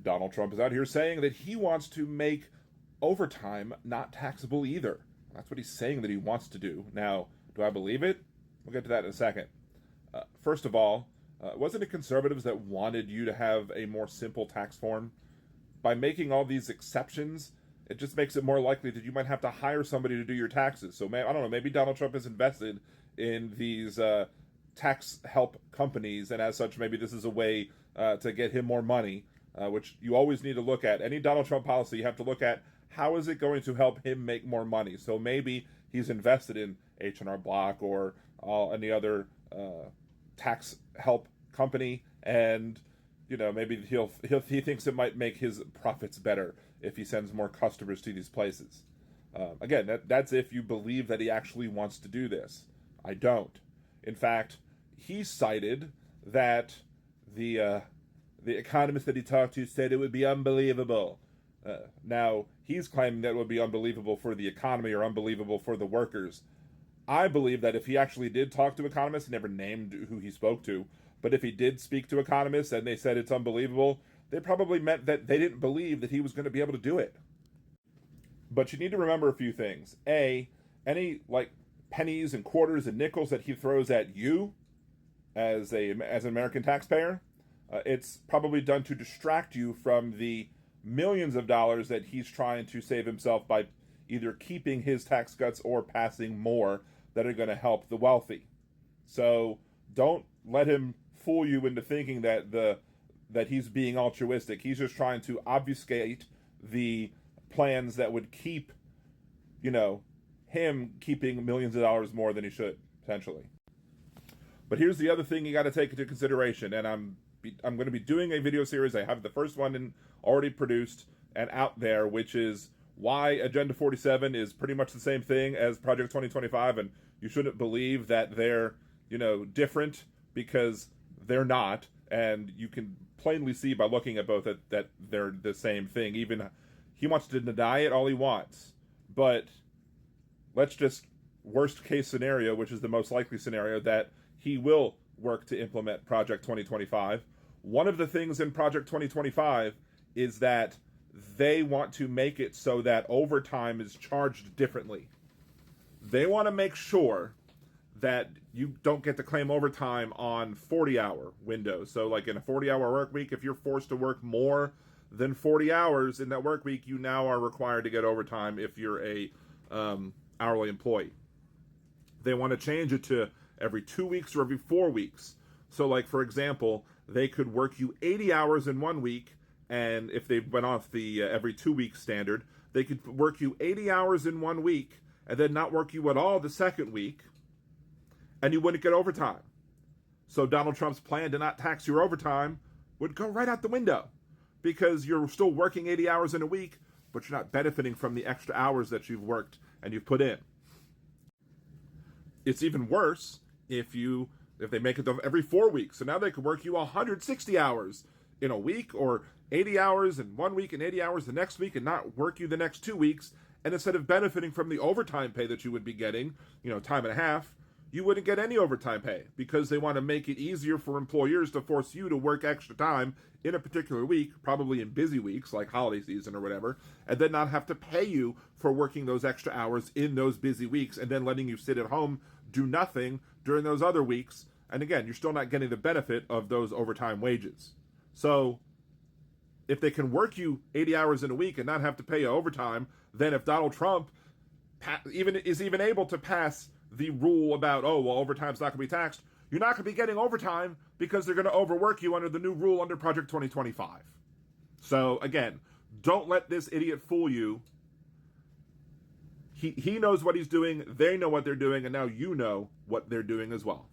Donald Trump is out here saying that he wants to make overtime not taxable either. That's what he's saying that he wants to do. Now, do I believe it? We'll get to that in a second. First of all, wasn't it conservatives that wanted you to have a more simple tax form? By making all these exceptions, it just makes it more likely that you might have to hire somebody to do your taxes. So, I don't know, maybe Donald Trump is invested in these tax help companies, and as such, maybe this is a way to get him more money, which you always need to look at. Any Donald Trump policy, you have to look at how is it going to help him make more money. So maybe he's invested in H&R Block or any other tax help company, and maybe he thinks it might make his profits better if he sends more customers to these places. Again, that's if you believe that he actually wants to do this. I don't. In fact, he cited that the economist that he talked to said it would be unbelievable. Now, he's claiming that it would be unbelievable for the economy or unbelievable for the workers. I believe that if he actually did talk to economists, he never named who he spoke to, but if he did speak to economists and they said it's unbelievable, they probably meant that they didn't believe that he was going to be able to do it. But you need to remember a few things. A, any pennies and quarters and nickels that he throws at you as an American taxpayer, it's probably done to distract you from the millions of dollars that he's trying to save himself by either keeping his tax cuts or passing more that are going to help the wealthy. So don't let him fool you into thinking that he's being altruistic. He's just trying to obfuscate the plans that would keep, him keeping millions of dollars more than he should, potentially. But here's the other thing you got to take into consideration, and I'm going to be doing a video series. I have the first one already produced and out there, which is why Agenda 47 is pretty much the same thing as Project 2025, and you shouldn't believe that they're, different, because they're not, and you can plainly see by looking at both that they're the same thing. Even he wants to deny it all he wants, but let's just worst case scenario, which is the most likely scenario, that he will work to implement Project 2025. One of the things in Project 2025 is that they want to make it so that overtime is charged differently. They want to make sure that you don't get to claim overtime on 40-hour windows. So like in a 40-hour work week, if you're forced to work more than 40 hours in that work week, you now are required to get overtime if you're a hourly employee. They want to change it to every 2 weeks or every 4 weeks. So like, for example, they could work you 80 hours in 1 week, and if they went off the every 2 week standard, they could work you 80 hours in 1 week and then not work you at all the second week, and you wouldn't get overtime. So Donald Trump's plan to not tax your overtime would go right out the window, because you're still working 80 hours in a week, but you're not benefiting from the extra hours that you've worked and you've put in. It's even worse if they make it every 4 weeks. So now they could work you 160 hours in a week, or 80 hours in 1 week and 80 hours the next week, and not work you the next 2 weeks. And instead of benefiting from the overtime pay that you would be getting, time and a half, you wouldn't get any overtime pay, because they want to make it easier for employers to force you to work extra time in a particular week, probably in busy weeks like holiday season or whatever, and then not have to pay you for working those extra hours in those busy weeks, and then letting you sit at home, do nothing during those other weeks. And again, you're still not getting the benefit of those overtime wages. So if they can work you 80 hours in a week and not have to pay you overtime, then if Donald Trump is even able to pass the rule about, overtime's not going to be taxed, you're not going to be getting overtime, because they're going to overwork you under the new rule under Project 2025. So again, don't let this idiot fool you. He knows what he's doing, they know what they're doing, and now you know what they're doing as well.